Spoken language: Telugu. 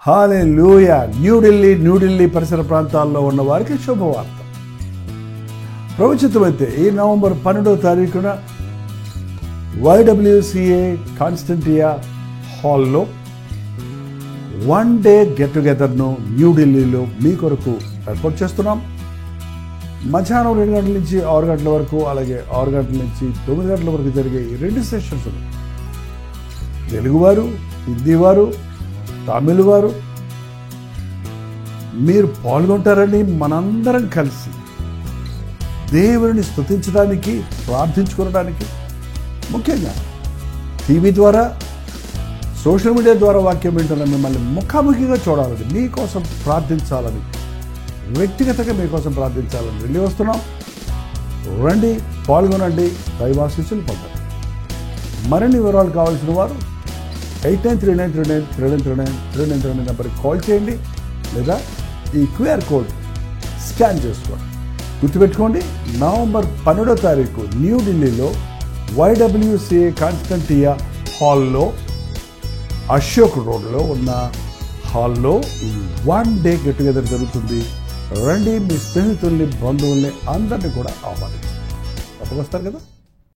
హల్లెలూయా. న్యూఢిల్లీ పరిసర ప్రాంతాల్లో ఉన్న వారికి శుభవార్త. ప్రవచితమైతే ఈ నవంబర్ 12వ తారీఖున YWCA కాన్స్టంటియా హాల్లో 1 డే గెట్ టుగెదర్ను న్యూఢిల్లీలో మీ కొరకు ఏర్పాటు చేస్తున్నాం. మధ్యాహ్నం 2 గంటల నుంచి 6 గంటల వరకు, అలాగే 6 గంటల నుంచి 9 గంటల వరకు జరిగే ఈ 2 సెషన్స్ తెలుగువారు, హిందీ వారు, తమిళ వారు మీరు పాల్గొంటారని మనందరం కలిసి దేవుని స్తుతించడానికి, ప్రార్థించుకోవడానికి, ముఖ్యంగా టీవీ ద్వారా, సోషల్ మీడియా ద్వారా వాక్యం వింటున్న మిమ్మల్ని ముఖాముఖిగా చూడాలని, మీకోసం ప్రార్థించాలని, వ్యక్తిగతంగా మీకోసం ప్రార్థించాలని వెళ్ళి వస్తున్నాం. రండి, పాల్గొనండి, దైవాశీస్సులు పొందండి. మరిన్ని వివరాలు కావాల్సిన వారు 8939393939 నెంబర్కి కాల్ చేయండి, లేదా ఈ QR కోడ్ స్కాన్ చేసుకోండి. గుర్తుపెట్టుకోండి, నవంబర్ 12వ తారీఖు న్యూఢిల్లీలో YWCA కాన్స్టంటియా హాల్లో, అశోక్ రోడ్లో ఉన్న హాల్లో 1 డే గెట్ టుగెదర్ జరుగుతుంది. రండి, మీ స్నేహితుల్ని, బంధువుల్ని అందరినీ కూడా ఆహ్వానించండి. తప్పకొస్తారు కదా.